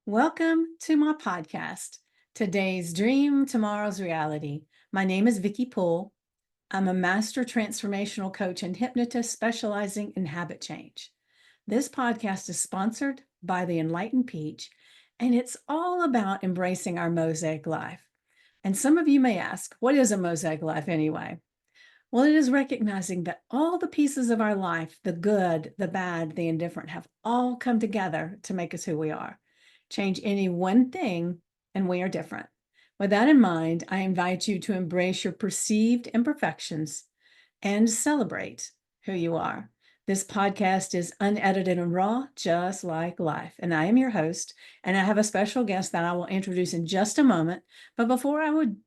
Welcome to my podcast, Today's Dream, Tomorrow's Reality. My name is Vicki Poole. I'm a master transformational coach and hypnotist specializing in habit change. This podcast is sponsored by the Enlightened Peach, and it's all about embracing our mosaic life. And some of you may ask, what is a mosaic life anyway? Well, it is recognizing that all the pieces of our life, the good, the bad, the indifferent, have all come together to make us who we are. Change any one thing, and we are different. With that in mind, I invite you to embrace your perceived imperfections and celebrate who you are. This podcast is unedited and raw, just like life. And I am your host, and I have a special guest that I will introduce in just a moment. But before I would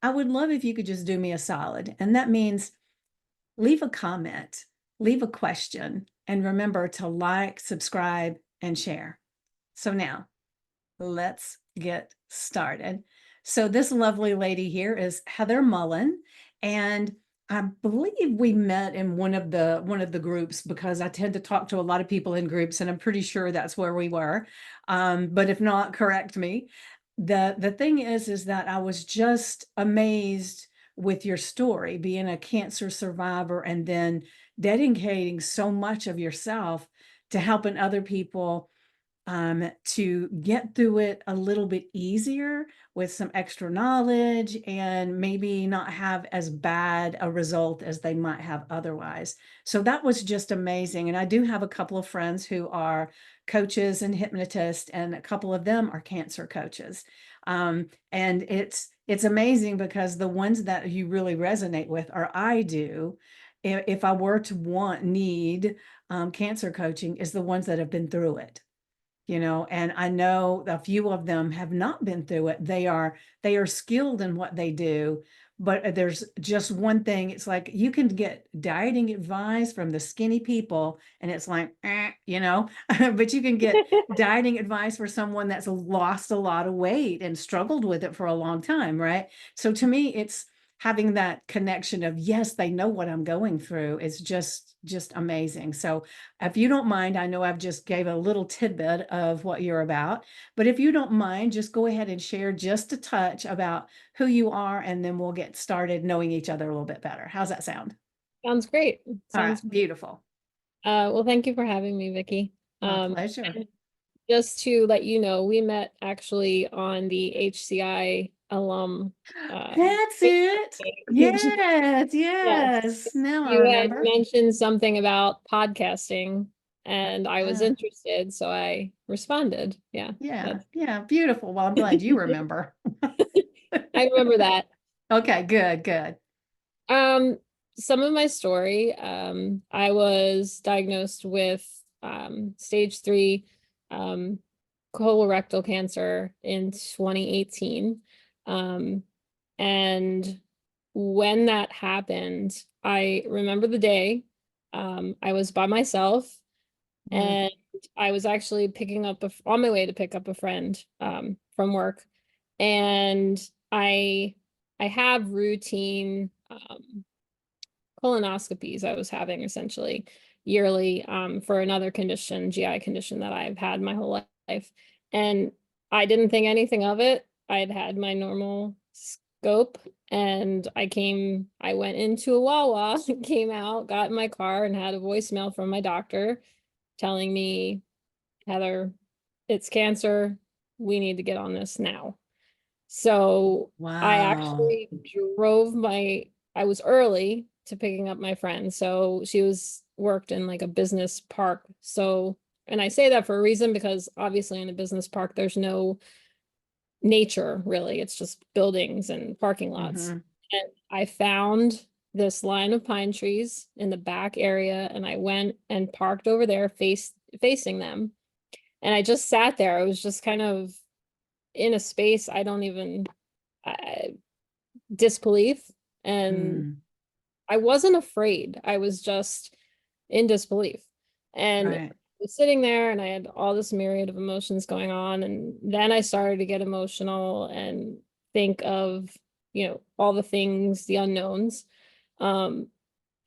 love if you could just do me a solid. And that means leave a comment, leave a question, and remember to like, subscribe, and share. So now let's get started. So this lovely lady here is Heather Mullen, and I believe we met in one of the groups because I tend to talk to a lot of people in groups, and I'm pretty sure that's where we were. But if not, correct me. The thing is that I was just amazed with your story, being a cancer survivor and then dedicating so much of yourself to helping other people to get through it a little bit easier with some extra knowledge and maybe not have as bad a result as they might have otherwise. So that was just amazing. And I do have a couple of friends who are coaches and hypnotists, and a couple of them are cancer coaches. And it's amazing because the ones that you really resonate with, or I do, if I were to need cancer coaching, is the ones that have been through it. And I know a few of them have not been through it. They are skilled in what they do, but there's just one thing. It's like you can get dieting advice from the skinny people, and it's like, but you can get dieting advice for someone that's lost a lot of weight and struggled with it for a long time, right? So to me, it's having that connection of, yes, they know what I'm going through. It's just amazing. So if you don't mind, I know I've just gave a little tidbit of what you're about, but if you don't mind, just go ahead and share just a touch about who you are, and then we'll get started knowing each other a little bit better. How's that sound? Sounds great. All right, Sounds beautiful. well, thank you for having me, Vicky. My pleasure. And just to let you know, we met actually on the HCI alum That's it. page. Yes, Yes. yes. Now I You had remember. mentioned something about podcasting and I was Yeah, interested, so I responded. Yeah. yeah, That's yeah, beautiful. Well, I'm glad you remember. I remember that. Okay, good, good. Um, some of my story, I was diagnosed with stage 3 um, colorectal cancer in 2018. Um, and when that happened, I remember the day. I was by myself Mm, and I was actually on my way to pick up a friend from work. And I I have routine colonoscopies I was having essentially yearly for another condition, GI condition that I've had my whole life. And I didn't think anything of it. I'd had my normal scope and I went into a Wawa, came out, got in my car and had a voicemail from my doctor telling me, Heather, it's cancer. We need to get on this now. So I wow. actually I was early to picking up my friend. So she worked in like a business park. So, and I say that for a reason because obviously in a business park, there's no nature really. It's just buildings and parking lots. Hmm. And I found this line of pine trees in the back area and I went and parked over there facing them. And I just sat there. I was just kind of in a space I don't even disbelief, and Mm, I wasn't afraid. I was just in disbelief. And I right. was sitting there and I had all this myriad of emotions going on. And then I started to get emotional and think of, all the things, the unknowns. Um,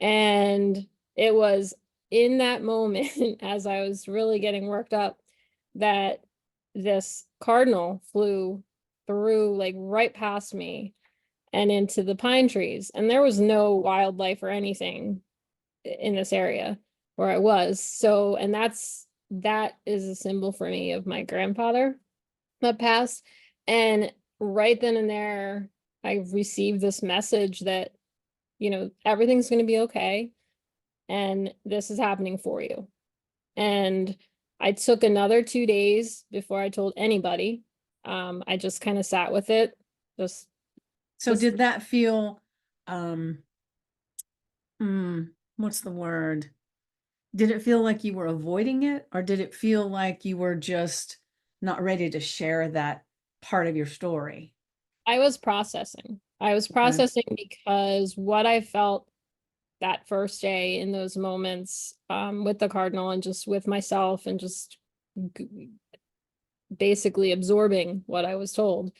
and it was in that moment, as I was really getting worked up, that this cardinal flew through, like, right past me and into the pine trees. And there was no wildlife or anything in this area where I was. So, and that is a symbol for me of my grandfather that passed. And right then and there, I received this message that, everything's going to be okay. And this is happening for you. And I took another 2 days before I told anybody. I just kind of sat with it. Just, So just did that feel, um, what's the word? Did it feel like you were avoiding it, or did it feel like you were just not ready to share that part of your story? I was processing. I was Okay. processing because what I felt that first day in those moments, with the cardinal and just with myself and just basically absorbing what I was told.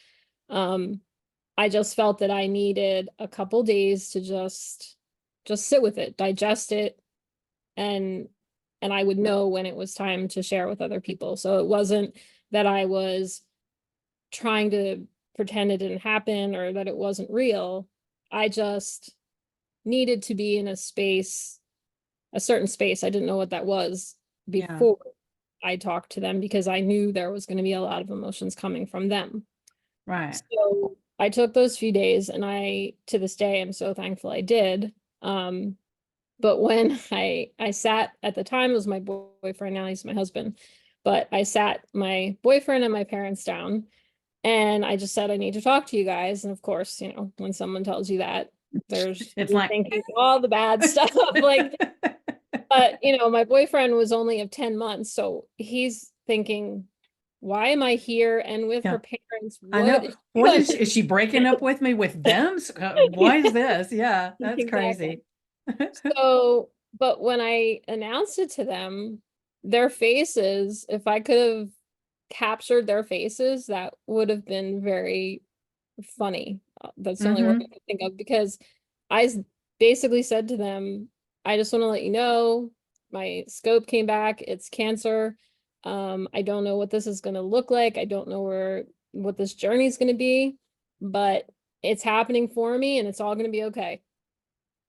I just felt that I needed a couple days to just sit with it, digest it, and I would know when it was time to share with other people. So it wasn't that I was trying to pretend it didn't happen or that it wasn't real. I just needed to be in a certain space. I didn't know what that was Yeah. before I talked to them because I knew there was going to be a lot of emotions coming from them. Right. So I took those few days, and to this day, I'm so thankful I did. But when I sat, at the time, it was my boyfriend, now he's my husband, but I sat my boyfriend and my parents down, and I just said, I need to talk to you guys. And of course, when someone tells you that, It's you're like, thinking all the bad stuff. Like, but my boyfriend was only of 10 months, so he's thinking, why am I here and with yeah, her parents? I What know. is she What doing? is she breaking up with me with them? Why is this? Yeah, that's Exactly. crazy. So, but when I announced it to them, their faces, if I could have captured their faces, that would have been very funny. That's the only word I Mm-hmm. could think of, because basically said to them, I just want to let you know my scope came back. It's cancer. I don't know what this is going to look like. I don't know what this journey is going to be, but it's happening for me and it's all going to be okay.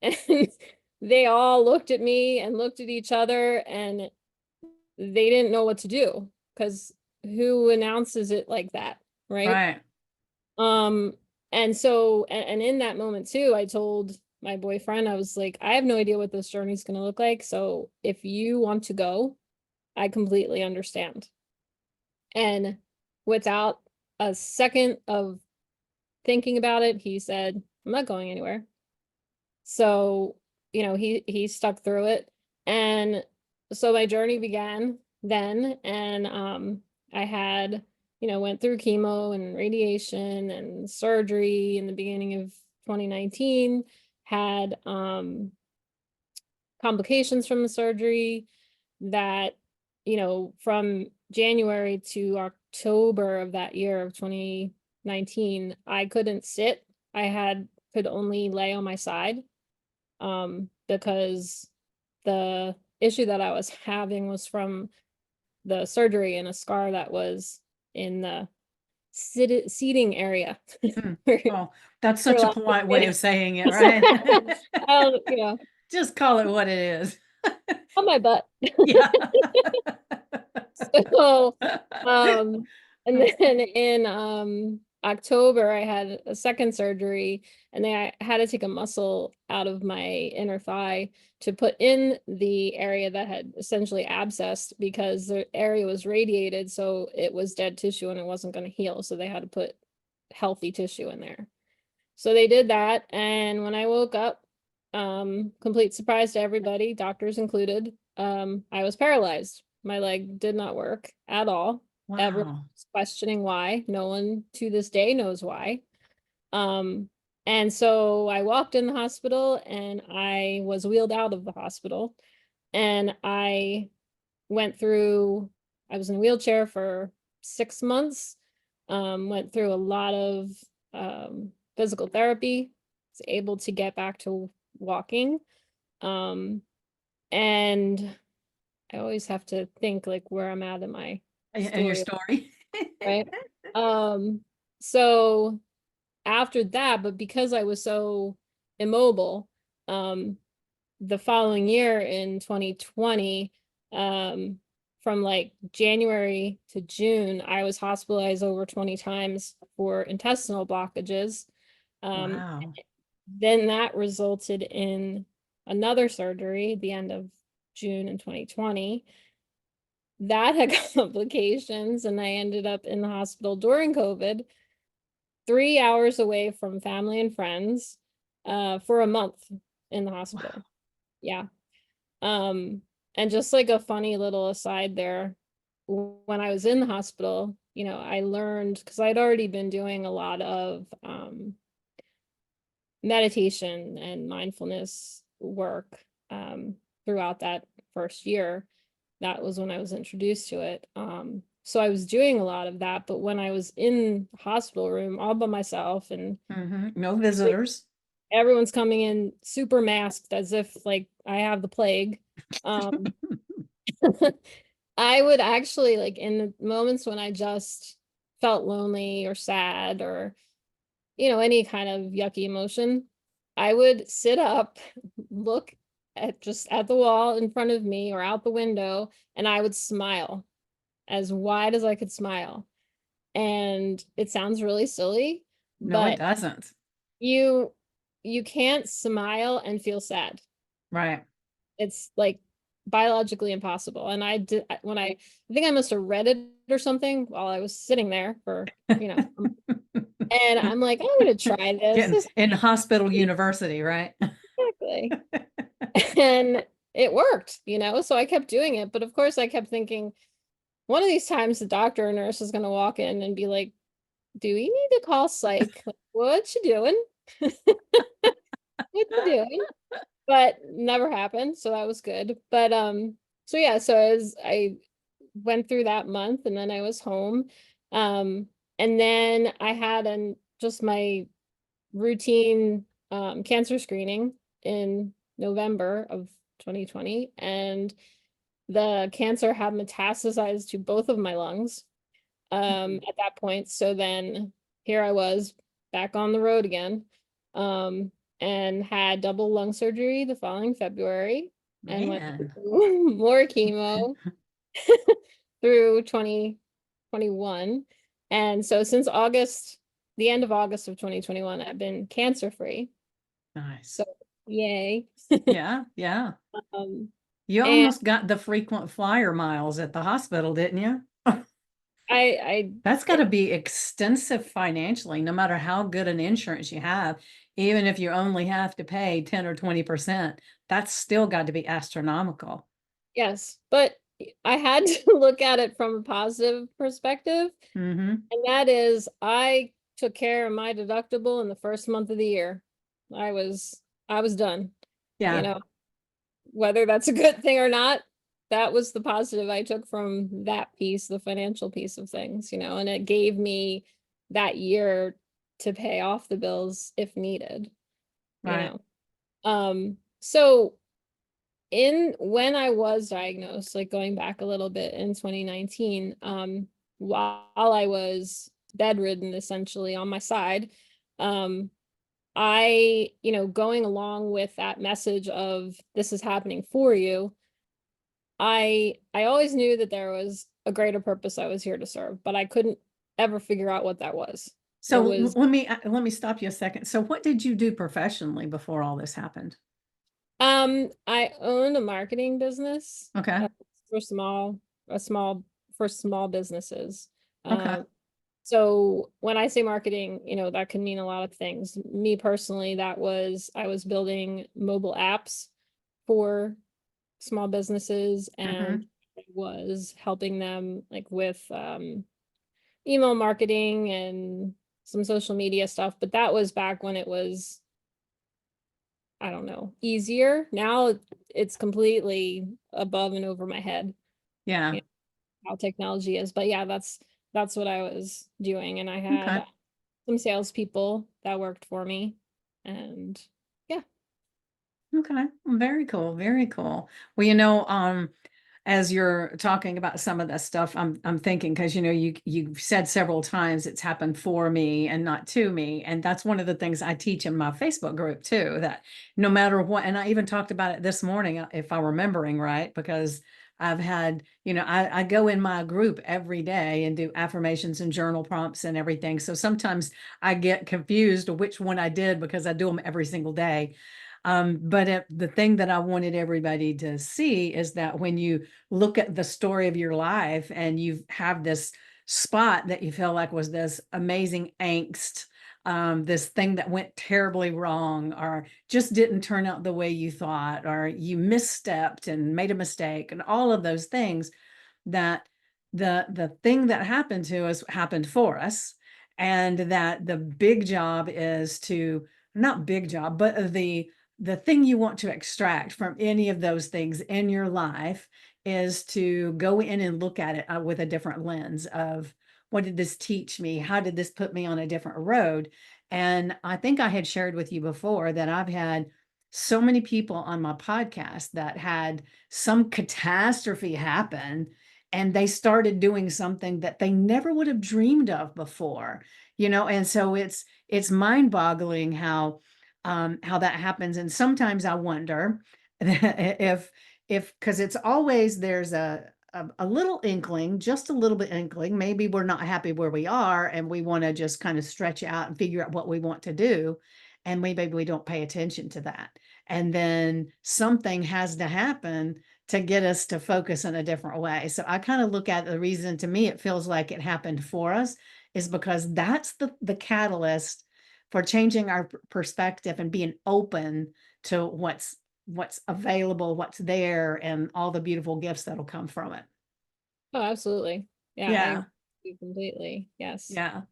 And they all looked at me and looked at each other, and they didn't know what to do, because who announces it like that, right? Right. Um, and so, and in that moment too, I told my boyfriend, I was like, I have no idea what this journey is going to look like. So if you want to go, I completely understand. And without a second of thinking about it, he said, I'm not going anywhere. So, he stuck through it. And so my journey began then. And I had, went through chemo and radiation and surgery in the beginning of 2019, had complications from the surgery that, from January to October of that year of 2019, I couldn't sit. Could only lay on my side, because the issue that I was having was from the surgery and a scar that was in the seating area. Mm. For Oh, that's such a lack of polite way better- of saying it, right? you know, Just call it what it is. on my butt. Yeah. So, and then in October, I had a second surgery, and then I had to take a muscle out of my inner thigh to put in the area that had essentially abscessed, because the area was radiated, so it was dead tissue and it wasn't going to heal. So they had to put healthy tissue in there. So they did that, and when I woke up, complete surprise to everybody, doctors included, I was paralyzed. My leg did not work at all. Everyone Wow. was questioning why. No one to this day knows why. Um, and so I walked in the hospital and I was wheeled out of the hospital, and I was in a wheelchair for 6 months, went through a lot of physical therapy, was able to get back to walking. Um, and I always have to think, like, where I'm at in my And your story. story. right? So after that, but because I was so immobile, the following year in 2020, from like January to June, I was hospitalized over 20 times for intestinal blockages. Um, Wow. then that resulted in another surgery at the end of June in 2020. That had complications, and I ended up in the hospital during COVID, 3 hours away from family and friends, for a month in the Wow. hospital. Yeah. Um, and just like a funny little aside there, when I was in the hospital, I learned, because I'd already been doing a lot of meditation and mindfulness work throughout that first year. That was when I was introduced to it. So I was doing a lot of that, but when I was in the hospital room all by myself, and No visitors. everyone's coming in super masked as if like I have the plague. Um, I would actually, like, in the moments when I just felt lonely or sad, or, any kind of yucky emotion, I would sit up, look at the wall in front of me or out the window, and I would smile as wide as I could smile. And it sounds really silly, No, it but doesn't. you can't smile and feel sad. Right. It's like biologically impossible. And I think I must have read it or something while I was sitting there for, and I'm like, I'm gonna try this. Getting This in hospital university, right? exactly. And it worked, so I kept doing it. But of course I kept thinking, one of these times the doctor or nurse is gonna walk in and be like, do we need to call psych? Like, what you doing? What you doing? But never happened, so that was good. But so yeah, so as I went through that month, and then I was home, um and then I had just my routine cancer screening in November of 2020, and the cancer had metastasized to both of my lungs at that point. So then here I was back on the road again, um, and had double lung surgery the following February, and went Man. through more chemo through 2021. And so since August, the end of August of 2021, I've been cancer free. Nice. So yay. Yeah, yeah. Um, You and almost got the frequent flyer miles at the hospital, didn't you? I That's got to be extensive financially, no matter how good an insurance you have. Even if you only have to pay 10 or 20%, that's still got to be astronomical. yes, but I had to look at it from a positive perspective. Mm-hmm. And that is, I took care of my deductible in the first month of the year. I was I was done. You Yeah, know, whether that's a good thing or not, that was the positive I took from that piece, the financial piece of things, and it gave me that year to pay off the bills if needed, you right. know. So in when I was diagnosed, like going back a little bit in 2019, while I was bedridden essentially on my side, um, I, going along with that message of this is happening for you, I always knew that there was a greater purpose I was here to serve, but I couldn't ever figure out what that was. It So was let me stop you a second. So what did you do professionally before all this happened? I owned a marketing business Okay. for small, a small for small businesses. Okay. So when I say marketing, that can mean a lot of things. Me personally, I was building mobile apps for small businesses, and Mm-hmm. I was helping them like with email marketing and some social media stuff. But that was back when it was, I don't know, easier. Now it's completely above and over my head, Yeah. you know, how technology is. But yeah, that's what I was doing. And I had Okay. some salespeople that worked for me. And yeah. Okay. Very cool. Very cool. Well, as you're talking about some of this stuff, I'm thinking, because you've said several times it's happened for me and not to me. And that's one of the things I teach in my Facebook group too, that no matter what, and I even talked about it this morning, if I'm remembering right, because I've had, I go in my group every day and do affirmations and journal prompts and everything. So sometimes I get confused which one I did because I do them every single day. But the thing that I wanted everybody to see is that when you look at the story of your life and you have this spot that you feel like was this amazing angst, this thing that went terribly wrong, or just didn't turn out the way you thought, or you misstepped and made a mistake, and all of those things, that the thing that happened to us happened for us, and that the big job is to, not big job, but the thing you want to extract from any of those things in your life is to go in and look at it with a different lens of, what did this teach me? How did this put me on a different road? And I think I had shared with you before that I've had so many people on my podcast that had some catastrophe happen, and they started doing something that they never would have dreamed of before, and so it's mind-boggling how that happens. And sometimes I wonder if because it's always, there's a little inkling, just a little bit inkling, maybe we're not happy where we are and we want to just kind of stretch out and figure out what we want to do, and maybe we don't pay attention to that, and then something has to happen to get us to focus in a different way. So I kind of look at the reason, to me it feels like it happened for us, is because that's the catalyst for changing our perspective and being open to what's available, what's there, and all the beautiful gifts that'll come from it. Oh, absolutely. Yeah, I Yeah, agree completely. Yes. yeah.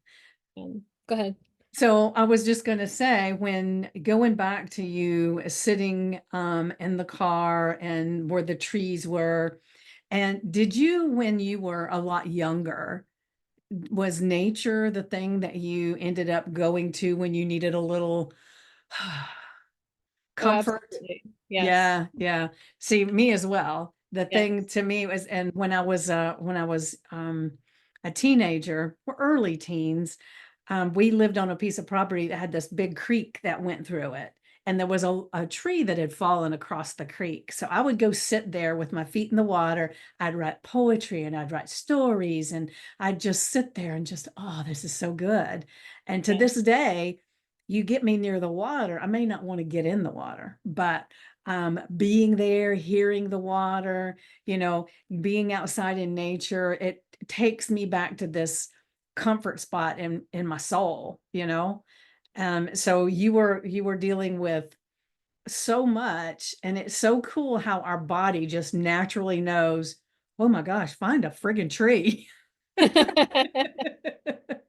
Go ahead. So I was just going to say, when going back to you sitting in the car and where the trees were, and did you, when you were a lot younger, was nature the thing that you ended up going to when you needed a little Oh, comfort? absolutely. Yes. Yeah, yeah. See, me as well. The Yes. thing to me was, and when I was a teenager, or early teens, we lived on a piece of property that had this big creek that went through it. And there was a tree that had fallen across the creek. So I would go sit there with my feet in the water. I'd write poetry and I'd write stories, and I'd just sit there and just, oh, this is so good. And to Yes. this day, you get me near the water, I may not want to get in the water, but being there, hearing the water, being outside in nature, it takes me back to this comfort spot in my soul. So you were dealing with so much, and it's so cool how our body just naturally knows, oh my gosh, find a friggin' tree.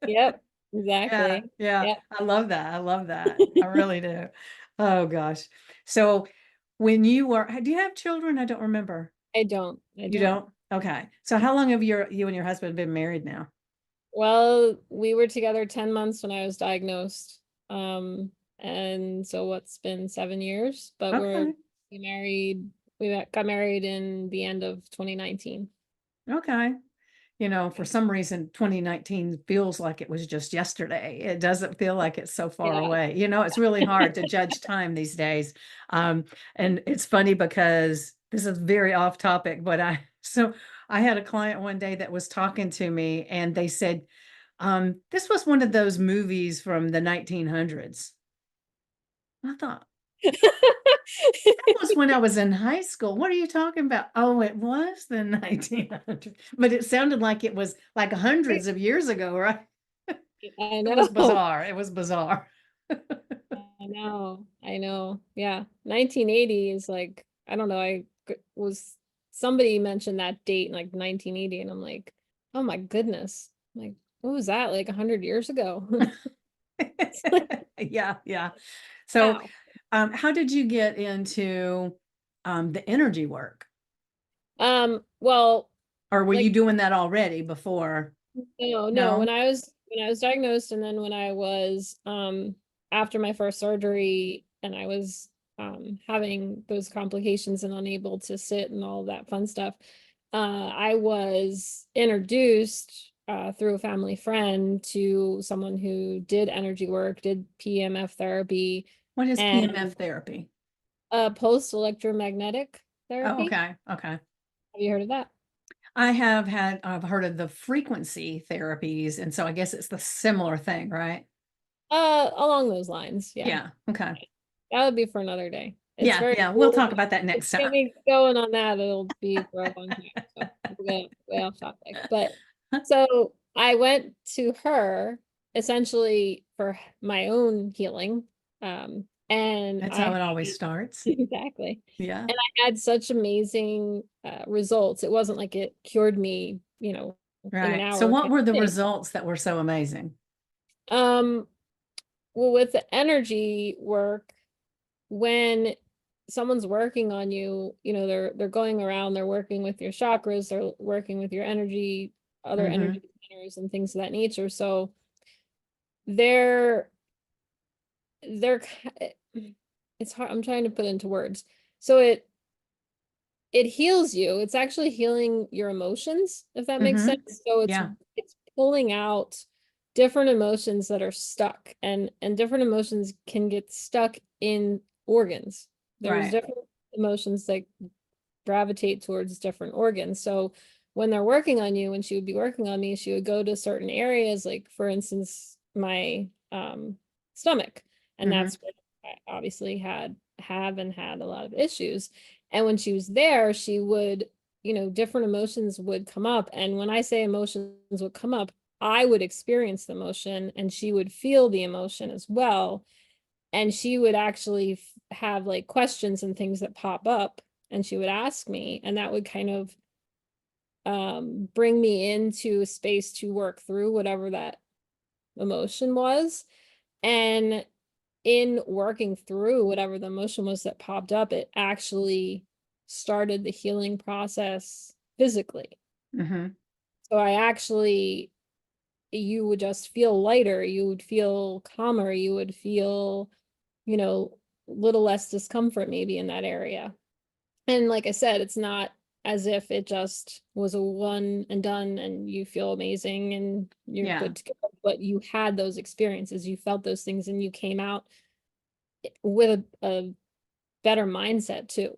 Yep, Yeah, exactly. yeah. Yep. I love that. I love that. I really do. Oh gosh. So when you were, do you have children? I don't remember. I don't. I You don't. don't? Okay. So how long have you and your husband been married now? Well, we were together 10 months when I was diagnosed. And so what's been 7 years, but Okay. got married in the end of 2019. Okay. For some reason, 2019 feels like it was just yesterday. It doesn't feel like it's so far Yeah. away. It's really hard to judge time these days. Um, and it's funny because this is very off topic, but so I had a client one day that was talking to me, and they said, this was one of those movies from the 1900s. I thought, that was when I was in high school. What are you talking about? Oh, it was the 1900s, but it sounded like it was like hundreds of years ago, right? I It was know. bizarre. It was bizarre. I know. I know. Yeah. 1980 is like, I don't know. Was somebody mentioned that date in like 1980, and I'm like, oh my goodness. Like, what was that? Like 100 years ago? It's like, Yeah, yeah. So, wow. how did you get into the energy work? Well, Or were you like, doing that already before? no, No? when I was diagnosed, and then when I was after my first surgery, and I was having those complications and unable to sit and all that fun stuff, I was introduced through a family friend to someone who did energy work, did PMF therapy, What is and PMF therapy? post electromagnetic Oh, therapy. okay. Okay. Have you heard of that? I've heard of the frequency therapies. And so I guess it's the similar thing, right? Along those lines, yeah. Yeah. Okay. That would be for another day. It's Yeah. very Yeah. We'll cool, talk but about that if next you get time. me going on that, it'll be for a long time. So we'll get way off topic. But so I went to her essentially for my own healing. And That's I how it always had starts. exactly. Yeah. And I had such amazing results. It wasn't like it cured me, in an Right. So hour what kind were of the thing. results that were so amazing? Um, well, with the energy work, when someone's working on you, they're going around, they're working with your chakras, they're working with your energy, other Mm-hmm. energy centers and things of that nature. So they're they're it's hard. I'm trying to put into words. So it heals you. It's actually healing your emotions, if that makes Mm-hmm. sense. So it's Yeah. it's pulling out different emotions that are stuck, and different emotions can get stuck in organs. There's Right. different emotions that gravitate towards different organs. So when they're working on you, when she would be working on me, she would go to certain areas, like for instance, my stomach. And Mm-hmm. that's what I obviously have and had a lot of issues. And when she was there, she would, different emotions would come up. And when I say emotions would come up, I would experience the emotion and she would feel the emotion as well. And she would actually have like questions and things that pop up and she would ask me, and that would kind of bring me into a space to work through whatever that emotion was. And in working through whatever the emotion was that popped up, it actually started the healing process physically. Mm-hmm. So you would just feel lighter, you would feel calmer, you would feel, you know, little less discomfort maybe in that area. And like I said, it's not as if it just was a one and done and you feel amazing and you're Yeah. good to go, but you had those experiences, you felt those things, and you came out with a better mindset too.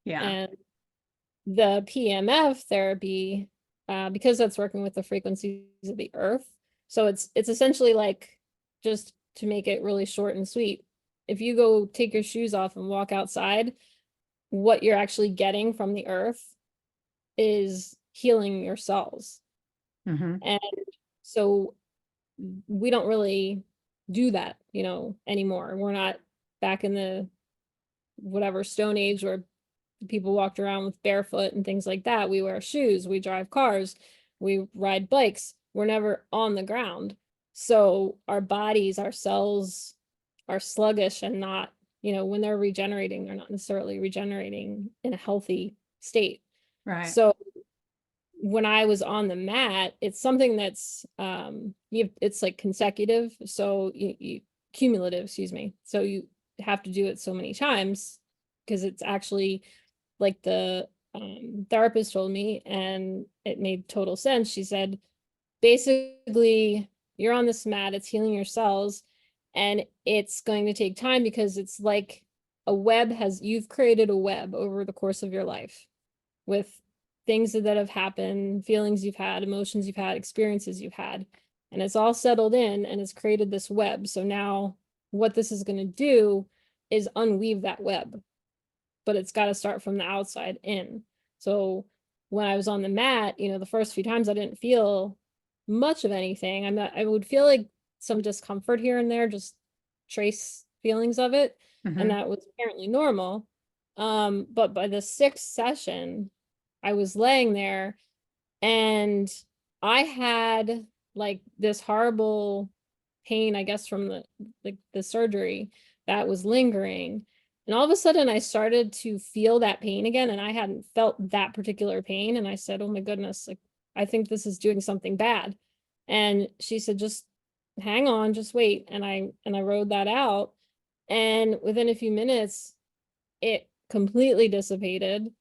Yeah. And the PMF therapy, because that's working with the frequencies of the earth, so it's essentially like, just to make it really short and sweet, if you go take your shoes off and walk outside, what you're actually getting from the earth is healing your cells. Mm-hmm. And so we don't really do that, anymore. We're not back in the whatever Stone Age where people walked around with barefoot and things like that. We wear shoes, we drive cars, we ride bikes. We're never on the ground. So our bodies, our cells are sluggish and not, when they're regenerating, they're not necessarily regenerating in a healthy state. Right. So when I was on the mat, it's something that's it's like consecutive, so you cumulative, excuse me. So you have to do it so many times because it's actually like the therapist told me, and it made total sense. She said, basically, you're on this mat, it's healing your cells, and it's going to take time because it's like you've created a web over the course of your life with things that have happened, feelings you've had, emotions you've had, experiences you've had, and it's all settled in and it's created this web. So now what this is going to do is unweave that web, but it's got to start from the outside in. So when I was on the mat, the first few times I didn't feel much of anything. I would feel like some discomfort here and there, just trace feelings of it. And Mm-hmm. that was apparently normal. But by the sixth session, I was laying there and I had like this horrible pain, I guess, from the surgery that was lingering. And all of a sudden I started to feel that pain again, and I hadn't felt that particular pain. And I said, "Oh my goodness, like I think this is doing something bad." And she said, "Just hang on, just wait." And I rode that out. And within a few minutes, it completely dissipated,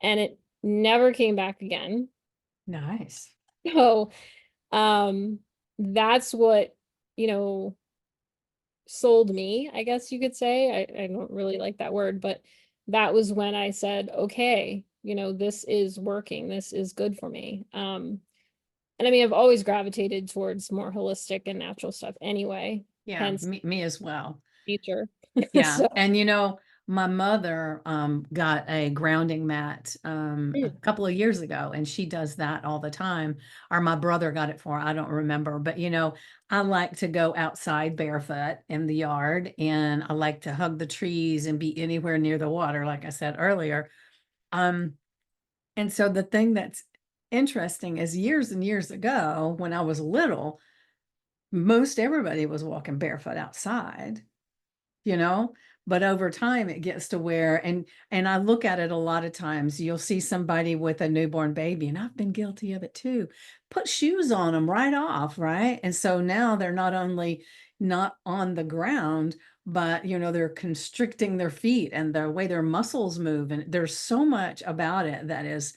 and never came back again. Nice. So, um, that's what, you know, sold me, I guess you could say. I don't really like that word, but that was when I said, okay, this is working. This is good for me. And I mean, I've always gravitated towards more holistic and natural stuff anyway, Yeah, hence me as well. nature. Yeah, So, and my mother got a grounding mat a mm, couple of years ago, and she does that all the time. Or my brother got it for her, I don't remember, but I like to go outside barefoot in the yard, and I like to hug the trees and be anywhere near the water, like I said earlier. Um, and so the thing that's interesting is years and years ago, when I was little, most everybody was walking barefoot outside, you know but over time it gets to where, and I look at it a lot of times, you'll see somebody with a newborn baby, and I've been guilty of it too, put shoes on them right off, right? And so now they're not only not on the ground, but they're constricting their feet and the way their muscles move, and there's so much about it that is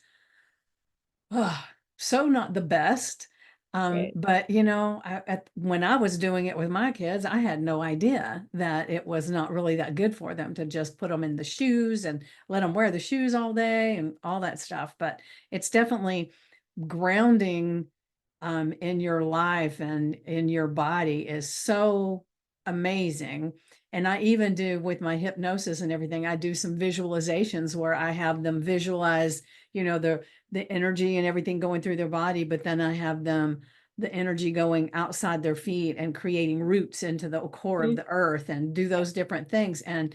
so not the best. right. But when I was doing it with my kids, I had no idea that it was not really that good for them to just put them in the shoes and let them wear the shoes all day and all that stuff. But it's definitely grounding in your life and in your body is so amazing. And I even do with my hypnosis and everything, I do some visualizations where I have them visualize, the energy and everything going through their body, but then I have them the energy going outside their feet and creating roots into the core of Mm, the earth and do those different things. And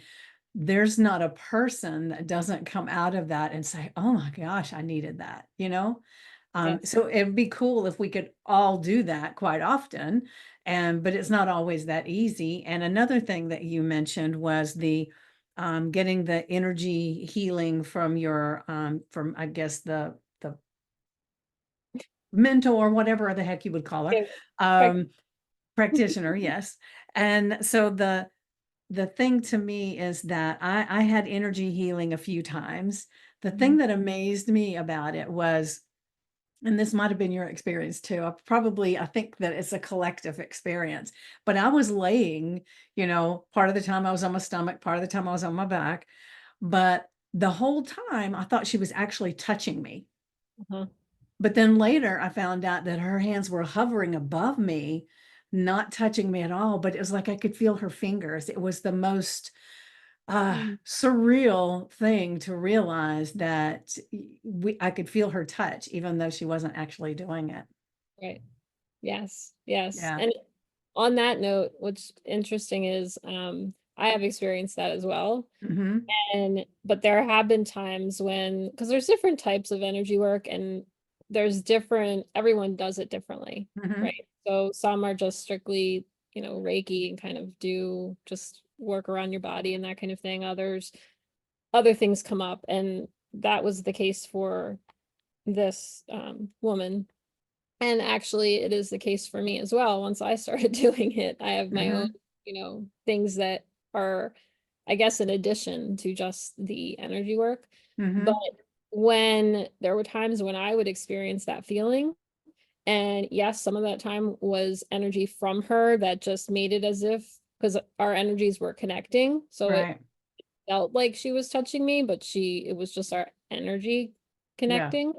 there's not a person that doesn't come out of that and say, oh my gosh, I needed that. yes. So it'd be cool if we could all do that quite often. But it's not always that easy. And another thing that you mentioned was the getting the energy healing from your from I guess the mentor, whatever the heck you would call her, Yeah, right. um, practitioner, yes. And so the thing to me is that I had energy healing a few times. The thing Mhm. that amazed me about it was, and this might have been your experience too. I think that it's a collective experience. But I was laying, part of the time I was on my stomach, part of the time I was on my back. But the whole time I thought she was actually touching me. Uh-huh. But then later I found out that her hands were hovering above me, not touching me at all. But it was like I could feel her fingers. It was the most Mm, surreal thing to realize that I could feel her touch, even though she wasn't actually doing it. right. Yes. Yes. Yeah. And on that note, what's interesting is I have experienced that as well. Hmm. But there have been times when, because there's different types of energy work and there's different, everyone does it differently, Hmm. right? So some are just strictly, Reiki and kind of do just work around your body and that kind of thing. Other things come up. And that was the case for this woman. And actually, it is the case for me as well. Once I started doing it, I have my own, Hmm. things that are, I guess, in addition to just the energy work. But Hmm. when there were times when I would experience that feeling, and yes, some of that time was energy from her that just made it as if, because our energies were connecting. So it Right. felt like she was touching me, but it was just our energy Yeah. connecting.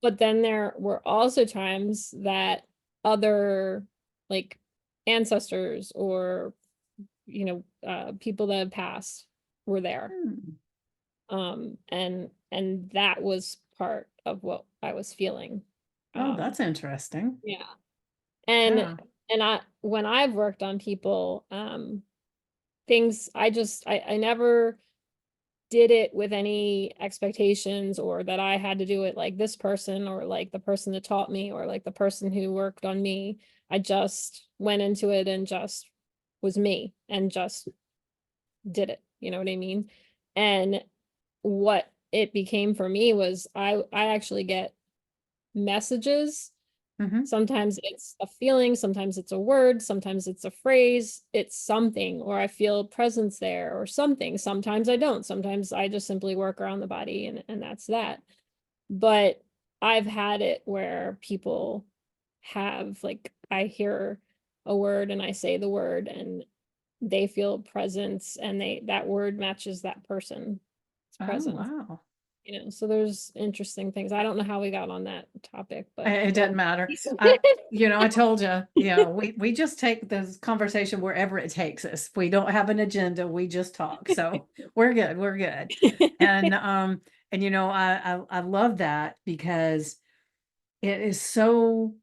But then there were also times that other, like, ancestors or people that have passed were there. Hmm. And that was part of what I was feeling. Oh, um that's interesting. yeah. and Yeah. and I when I've worked on people, things, I never did it with any expectations or that I had to do it like this person or like the person that taught me or like the person who worked on me. I just went into it and just was me and just did it. You know what I mean? And what it became for me was I actually get messages. Hmm. Sometimes it's a feeling, sometimes it's a word, sometimes it's a phrase, it's something, or I feel presence there or something. Sometimes I don't. Sometimes I just simply work around the body and that's that. But I've had it where people have, like, I hear a word and I say the word and they feel a presence and that word matches that person's Oh, presence, wow. so there's interesting things. I don't know how we got on that topic, but It well, doesn't matter. I told you, we just take this conversation wherever it takes us. We don't have an agenda. We just talk. So we're good. We're good. And, I love that because it is so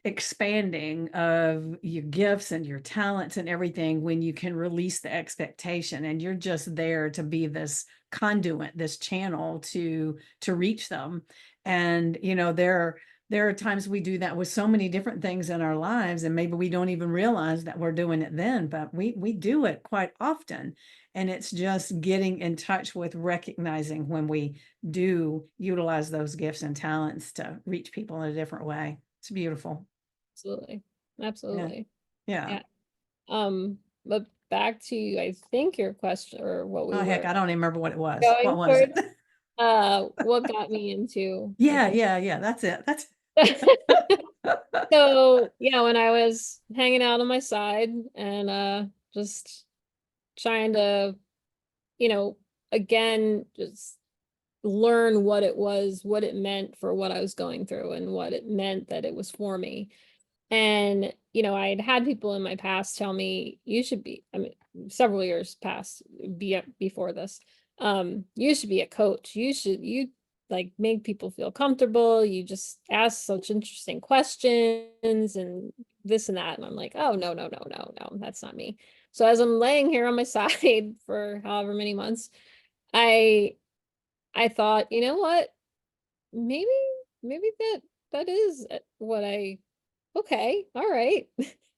expanding of your gifts and your talents and everything when you can release the expectation and you're just there to be this conduit, this channel to reach them. And there are times we do that with so many different things in our lives, and maybe we don't even realize that we're doing it then, but we do it quite often. And it's just getting in touch with recognizing when we do utilize those gifts and talents to reach people in a different way. It's beautiful. absolutely, Yeah. absolutely. Yeah. Yeah. But back to, I think, your question, or what we Oh, heck, were I don't even remember what it was. What going was it? towards, what got me into Yeah, hypnosis. yeah, yeah. That's it. That's So, yeah, when I was hanging out on my side and just trying to, you know, again, just learn what it was, what it meant for what I was going through and what it meant that it was for me. And, I'd had people in my past tell me, you should be, I mean, several years past, before this, you should be a coach. You like make people feel comfortable. You just ask such interesting questions and this and that. And I'm like, oh, no, no, no, no, no, that's not me. So as I'm laying here on my side for however many months, I, I thought, you know what, maybe, maybe that is what I okay, all right.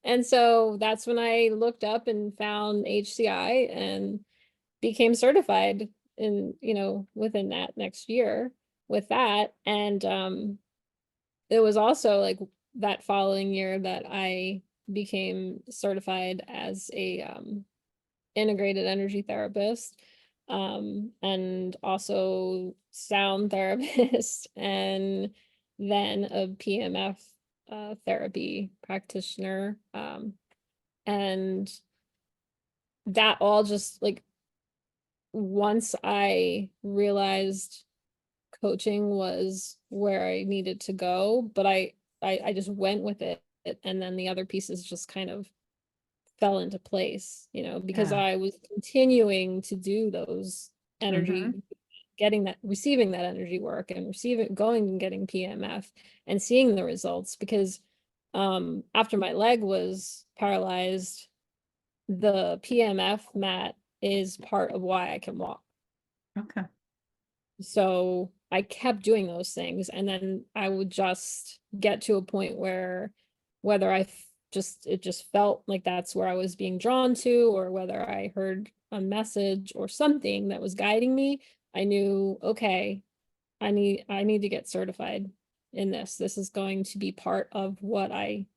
And so that's when I looked up and found HCI and became certified in, within that next year with that. And it was also like that following year that I became certified as a integrated energy therapist, and also sound therapist, and then a PMF therapy practitioner. And that all just like, once I realized coaching was where I needed to go, but I just went with it. And then the other pieces just kind of fell into place, because yeah. I was continuing to do those Hmm. energy, getting that, receiving that energy work and receiving, going and getting PMF and seeing the results. Because after my leg was paralyzed, the PMF mat is part of why I can walk. Okay. So I kept doing those things, and then I would just get to a point where whether it just felt like that's where I was being drawn to, or whether I heard a message or something that was guiding me, I knew, okay, I need to get certified in this. This is going to be part of what I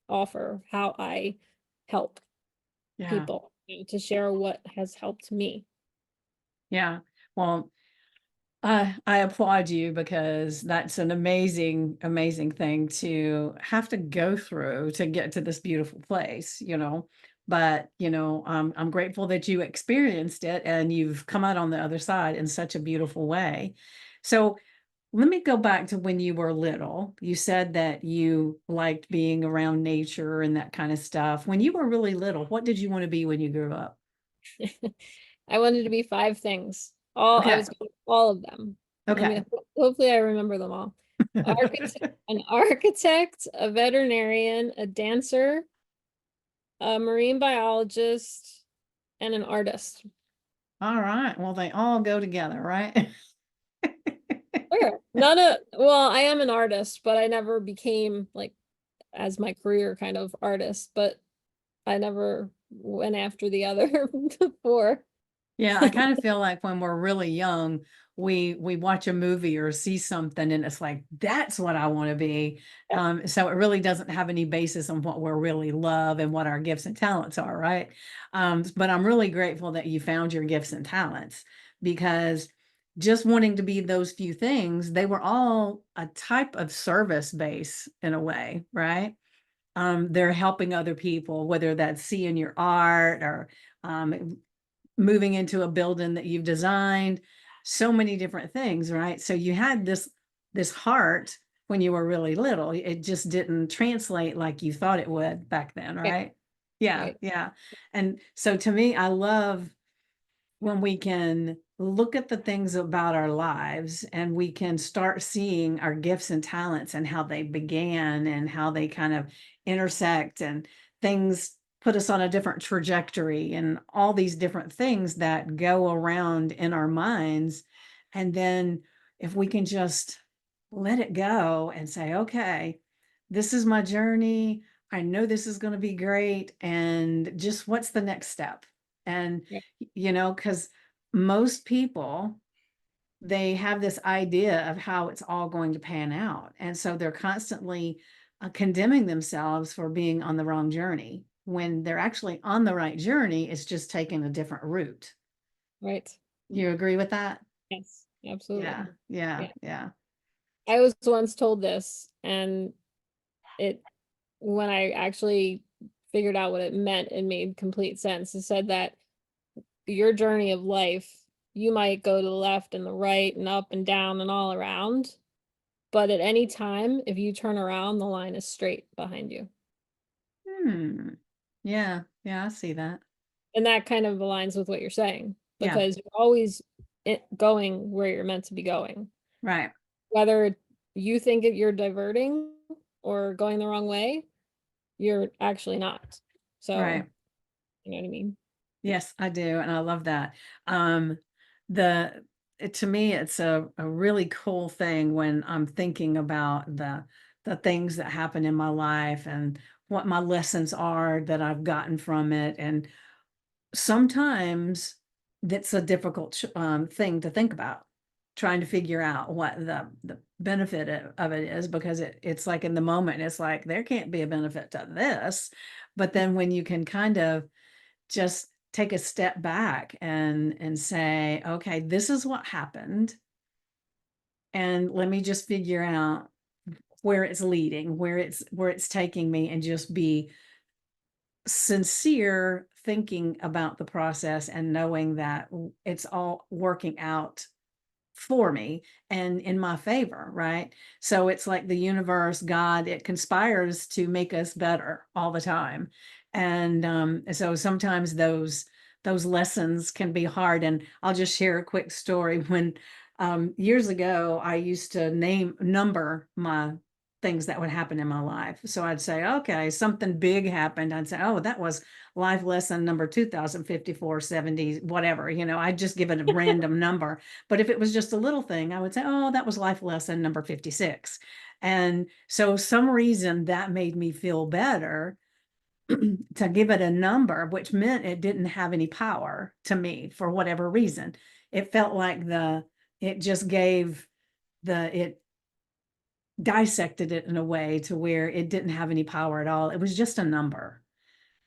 offer, how I help Yeah. people, to share what has helped me. Yeah. Well, I applaud you because that's an amazing, amazing thing to have to go through to get to this beautiful place. But, I'm grateful that you experienced it and you've come out on the other side in such a beautiful way. So let me go back to when you were little. You said that you liked being around nature and that kind of stuff. When you were really little, what did you want to be when you grew up? I wanted to be five things. All I Okay. was good at all of them. Let me Okay. hopefully I remember them all. An architect, a veterinarian, a dancer, a marine biologist, and an artist. All right. Well, they all go together, right? Sure. None of well, I am an artist, but I never became like as my career kind of artist, but I never went after the other before. Yeah, I kind of feel like when we're really young, we watch a movie or see something and it's like, that's what I want to be. So it really doesn't have any basis on what we're really love and what our gifts and talents are, right? But I'm really grateful that you found your gifts and talents because just wanting to be those few things, they were all a type of service base in a way, right? They're helping other people, whether that's seeing your art or moving into a building that you've designed, so many different things, right? So you had this heart when you were really little. It just didn't translate like you thought it would back then, Right, right? Yeah, right, yeah. And so to me, I love when we can look at the things about our lives and we can start seeing our gifts and talents and how they began and how they kind of intersect and things put us on a different trajectory and all these different things that go around in our minds. And then if we can just let it go and say, okay, this is my journey. I know this is going to be great. And just what's the next step? And right, because most people, they have this idea of how it's all going to pan out. And so they're constantly condemning themselves for being on the wrong journey when they're actually on the right journey. It's just taking a different route. right. You agree with that? Yes, Yeah, absolutely. yeah, Yeah. yeah. I was once told this, and it when I actually figured out what it meant, it made complete sense. It said that your journey of life, you might go to the left and the right and up and down and all around, but at any time, if you turn around, the line is straight behind you. Hmm. Yeah, yeah, I see that. And that kind of aligns with what you're saying, Yeah, because you're always going where you're meant to be going. right, Whether you think you're diverting or going the wrong way, you're actually not. So, right. you know what I mean? Yes, I do, and I love that. Um, to me, it's a really cool thing when I'm thinking about the things that happen in my life and what my lessons are that I've gotten from it. And sometimes that's a difficult thing to think about, trying to figure out what the benefit of it is, because it's like in the moment, it's like there can't be a benefit to this. But then when you can kind of just take a step back and say, okay, this is what happened. And let me just figure out where it's leading, where it's taking me, and just be sincere thinking about the process and knowing that it's all working out for me and in my favor, right? So it's like the universe, God, it conspires to make us better all the time. And so sometimes those lessons can be hard. And I'll just share a quick story. When years ago, I used to number my things that would happen in my life. So I'd say, okay, something big happened. I'd say, oh, that was life lesson number 205470, whatever. I'd just give it a random number. But if it was just a little thing, I would say, oh, that was life lesson number 56. And so some reason that made me feel better to give it a number, which meant it didn't have any power to me for whatever reason. It felt like it just gave it dissected it in a way to where it didn't have any power at all. It was just a number.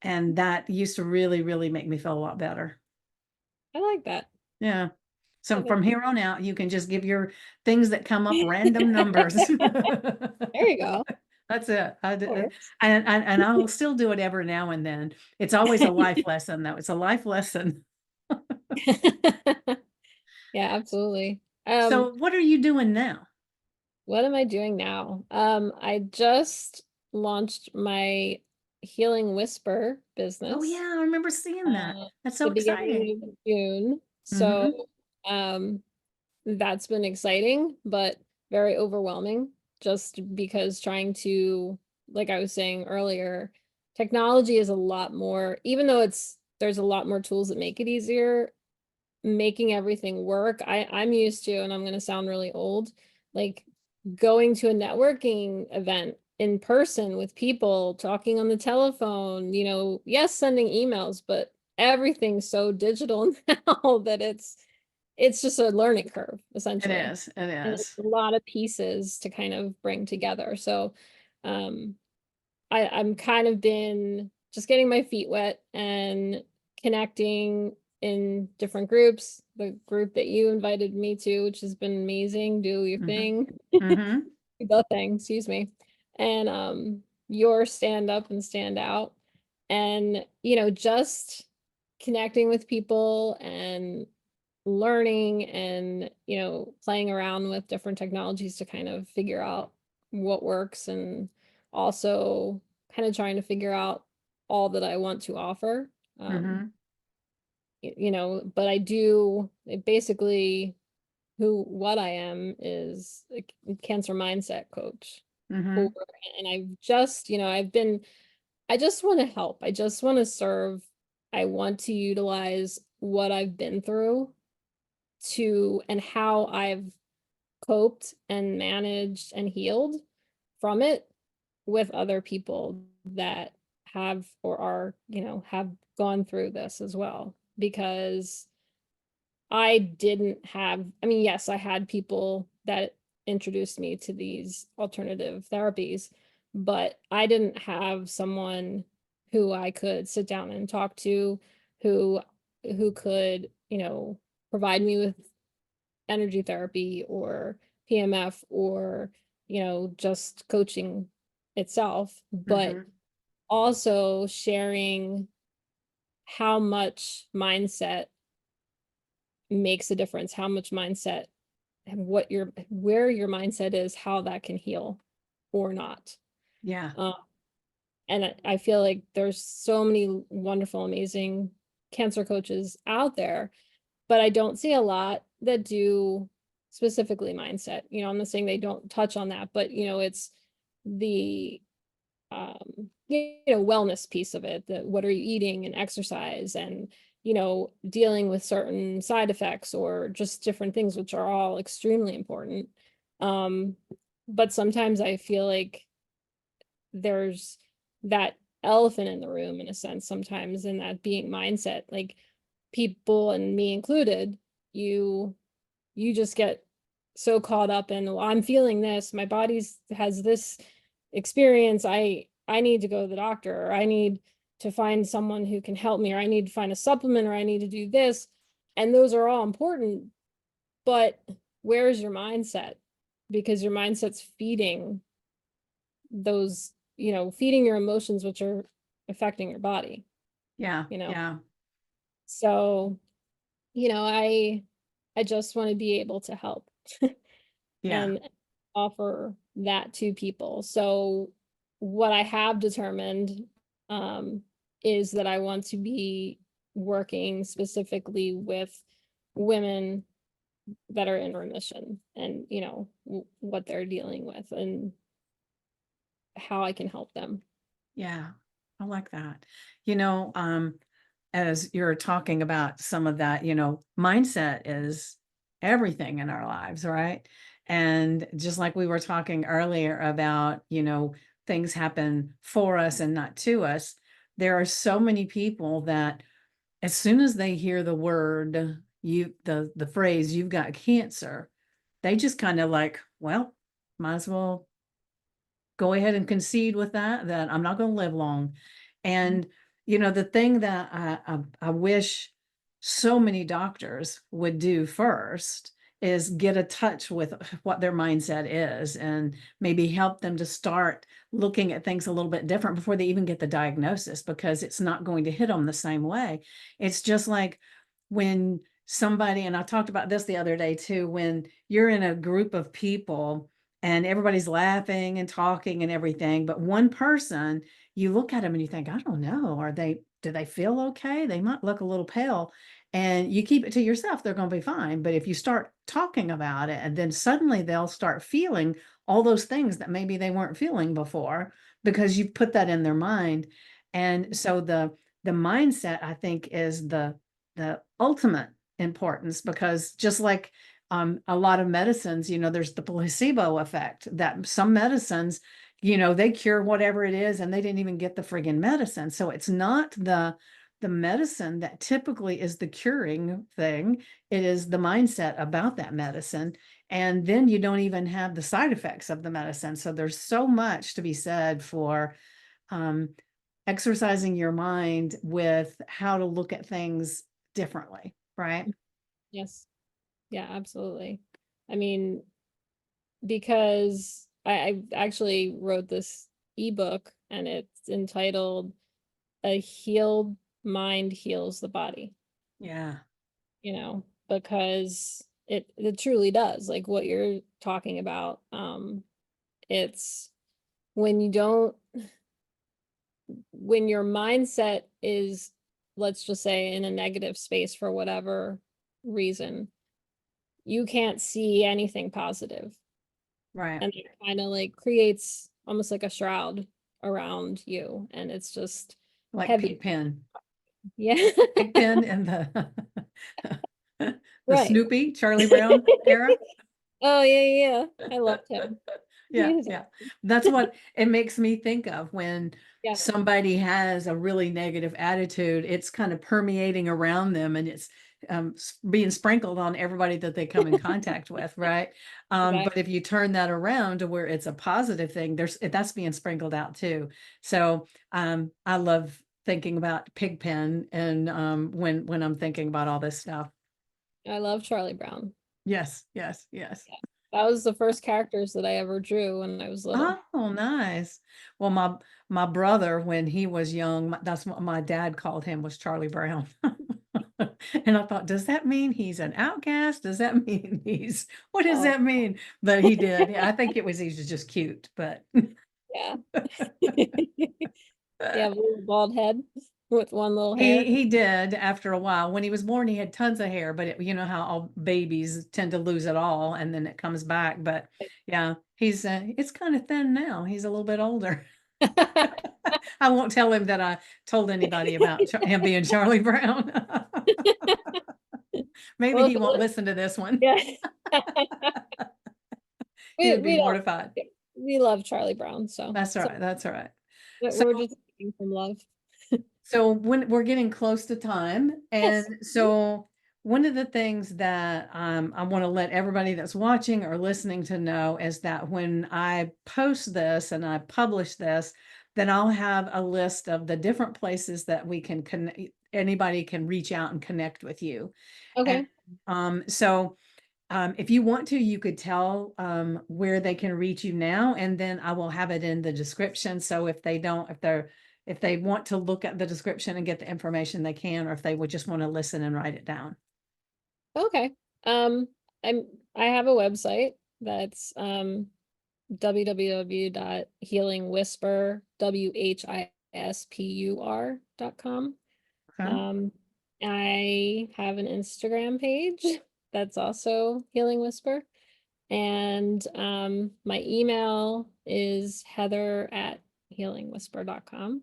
And that used to really, really make me feel a lot better. I like that. Yeah. I So like from here on out, you can just give your things that come up random numbers. There you go. That's it. Works. And I will still do it every now and then. It's always a life lesson, though. It's a life lesson. Yeah, absolutely. So what are you doing now? What am I doing now? I just launched my Healing Whisper Oh business yeah, I remember seeing that. That's so the exciting. beginning of June. Hmm. So, that's been exciting, but very overwhelming just because trying to, like I was saying earlier, technology is a lot more, even though there's a lot more tools that make it easier, making everything work. I'm used to, and I'm going to sound really old, like going to a networking event in person with people, talking on the telephone, yes, sending emails, but everything's so digital now that it's just a learning curve, It essentially. is. It And it's is. a lot of pieces to kind of bring together. So um I'm kind of been just getting my feet wet and connecting in different groups, the group that you invited me to, which has been amazing. Do your Mhm. thing. Mhm. The thing, excuse me. And your stand up and stand out. And, just connecting with people and learning and, playing around with different technologies to kind of figure out what works, and also kind of trying to figure out all that I want to offer. Um, Mhm. but I do basically what I am is a cancer mindset coach for, Mhm. and I've just, I just want to help. I just want to serve. I want to utilize what I've been through to, and how I've coped and managed and healed from it, with other people that have or are, have gone through this as well. Because I didn't have, I mean, yes, I had people that introduced me to these alternative therapies, but I didn't have someone who I could sit down and talk to, who could, provide me with energy therapy or PMF, or, just coaching itself, but Mhm. also sharing how much mindset makes a difference, how much mindset, and where your mindset is, how that can heal or not. Yeah. Uh, and I feel like there's so many wonderful, amazing cancer coaches out there, but I don't see a lot that do specifically mindset. I'm not saying they don't touch on that, but it's the wellness piece of it, that what are you eating and exercise, and dealing with certain side effects or just different things, which are all extremely important. um but sometimes I feel like there's that elephant in the room, in a sense, sometimes, in that being mindset, like, people, and me included, you you just get so caught up in, well, I'm feeling this, my body's has this experience, I need to go to the doctor, or I need to find someone who can help me, or I need to find a supplement, or I need to do this. And those are all important, but where's your mindset? Because your mindset's feeding those, feeding your emotions, which are affecting your body, Yeah. you know. Yeah. So, I just want to be able to help Yeah. and offer that to people. So what I have determined, um, is that I want to be working specifically with women that are in remission, and what they're dealing with, and how I can help them. Yeah. I like that. You know, as you're talking about some of that, mindset is everything in our lives, right? And just like we were talking earlier about, things happen for us and not to us, there are so many people that as soon as they hear the word, the phrase, you've got cancer, they just kind of like, well, might as well go ahead and concede with that I'm not going to live long. And the thing that I wish so many doctors would do first is get a touch with what their mindset is, and maybe help them to start looking at things a little bit different before they even get the diagnosis, because it's not going to hit them the same way. It's just like when somebody, and I talked about this the other day too, when you're in a group of people and everybody's laughing and talking and everything, but one person, you look at them and you think, I don't know, do they feel okay? They might look a little pale. And you keep it to yourself, they're going to be fine. But if you start talking about it, and then suddenly they'll start feeling all those things that maybe they weren't feeling before, because you put that in their mind. And so the mindset, I think, is the ultimate importance, because just like a lot of medicines, there's the placebo effect, that some medicines, they cure whatever it is and they didn't even get the friggin' medicine. So it's not the medicine that typically is the curing thing. It is the mindset about that medicine. And then you don't even have the side effects of the medicine. So there's so much to be said for um, exercising your mind with how to look at things differently, right? Yes. Yeah, absolutely. I mean, because I actually wrote this ebook and it's entitled A Healed Mind Heals the Body, Yeah. because it truly does, like what you're talking about. It's when you don't when your mindset is, let's just say, in a negative space for whatever reason, you can't see anything positive. Right. And it kind of like creates almost like a shroud around you. And it's just Like heavy. Pigpen. Yeah. Pigpen and the the Right. Snoopy, Charlie Brown era. Oh, yeah, yeah, yeah. I loved him. Yeah, He's yeah. That's what it makes me think of when yeah. somebody has a really negative attitude. It's kind of permeating around them and it's being sprinkled on everybody that they come in contact with, right? But Exactly. if you turn that around to where it's a positive thing, that's being sprinkled out too. So I love thinking about Pigpen and when I'm thinking about all this stuff. I love Charlie Brown. Yes, yes, yes. Yeah. That was the first characters that I ever drew when I was little. Oh, nice. Well, my brother, when he was young, that's what my dad called him, was Charlie Brown. And I thought, does that mean he's an outcast? Does that mean what does Oh, that mean? But he did. Yeah, I think he was just cute, but yeah. Yeah, a little bald head with one little he hair. he did after a while. When he was born, he had tons of hair, but you know how all babies tend to lose it all and then it comes back. But yeah, it's kind of thin now. He's a little bit older. I won't tell him that I told anybody about him being Charlie Brown. Maybe Well, he won't listen to this one. yeah. He we would be we don't mortified. we love Charlie Brown, That's all so right. That's all right. So, we're just looking from love. so when we're getting close to time, and Yes. so one of the things that I want to let everybody that's watching or listening to know is that when I post this and I publish this, then I'll have a list of the different places that we can connect. Anybody can reach out and connect with you. And Okay. so if you want to, you could tell where they can reach you now, and then I will have it in the description. So if they want to look at the description and get the information, they can, or if they would just want to listen and write it down. Okay. Um, I'm I have a website that's www.healingwhisper.com. Okay. I have an Instagram page that's also Healing Whisper. And my email is heather@healingwhisper.com.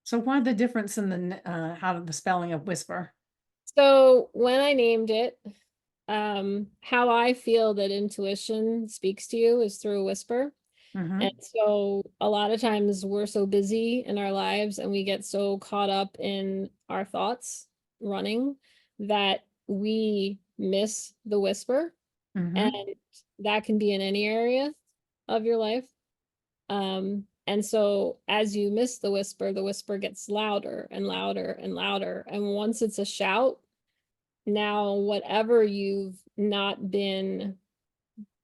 So why the difference in how the spelling of whisper? So when I named it, how I feel that intuition speaks to you is through a whisper. And Mm-hmm. so a lot of times we're so busy in our lives and we get so caught up in our thoughts running that we miss the whisper. And Mm-hmm. that can be in any area of your life. And so as you miss the whisper gets louder and louder and louder. And once it's a shout, now whatever you've not been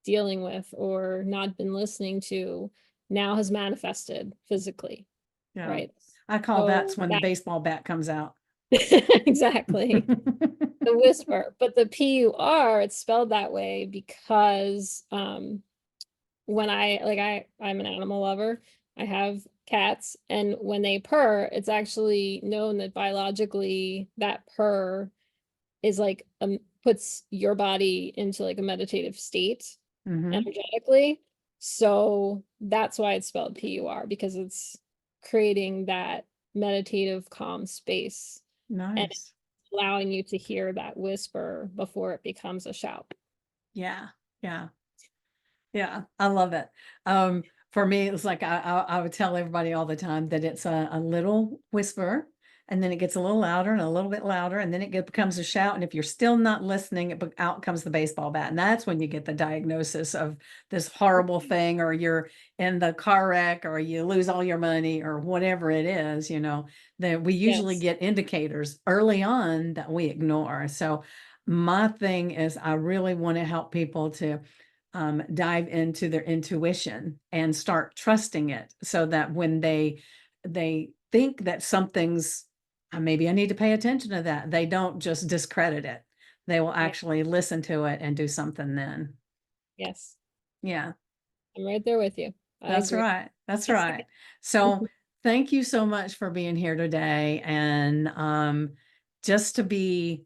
dealing with or not been listening to now has manifested physically, Yeah. right? I call So that's when the that baseball bat comes out. exactly the whisper, but the PUR, it's spelled that way because when I'm an animal lover. I have cats, and when they purr, it's actually known that biologically that purr is like puts your body into like a meditative state Mm-hmm. energetically. So that's why it's spelled PUR, because it's creating that meditative calm space and Nice. allowing you to hear that whisper before it becomes a shout. Yeah. Yeah. Yeah, I love it. For me, it was like I would tell everybody all the time that it's a little whisper, and then it gets a little louder and a little bit louder, and then becomes a shout. And if you're still not listening, out comes the baseball bat. And that's when you get the diagnosis of this horrible thing, or you're in the car wreck, or you lose all your money, or whatever it is, that we usually Yes. get indicators early on that we ignore. So my thing is, I really want to help people to dive into their intuition and start trusting it, so that when they think that something's, maybe I need to pay attention to that, they don't just discredit it. They will Yeah. actually listen to it and do something then. Yes. Yeah. I'm right there with you. I That's agree. right. That's right. So thank you so much for being here today. And just to be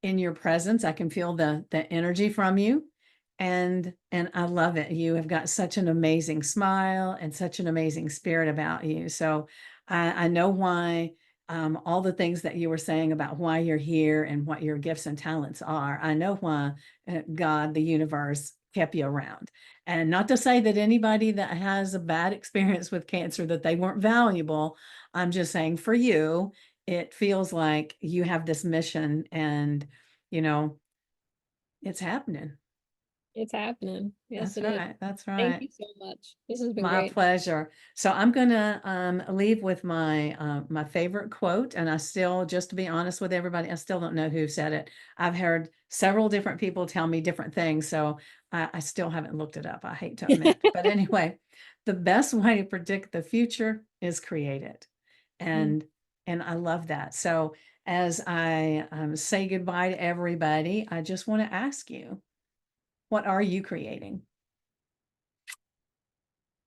in your presence, I can feel the energy from you. And I love it. You have got such an amazing smile and such an amazing spirit about you. So I know why, all the things that you were saying about why you're here and what your gifts and talents are. I know why God, the universe, kept you around. And not to say that anybody that has a bad experience with cancer, that they weren't valuable. I'm just saying for you, it feels like you have this mission, and, you know, it's happening. It's happening. Yes, That's it is. right. That's Thank right. you so much. This has been My great. pleasure. So I'm gonna leave with my favorite quote, and I still, just to be honest with everybody, I still don't know who said it. I've heard several different people tell me different things, so I still haven't looked it up. I hate to admit, but anyway, the best way to predict the future is create it, Mm. and I love that. So as I say goodbye to everybody, I just want to ask you, what are you creating?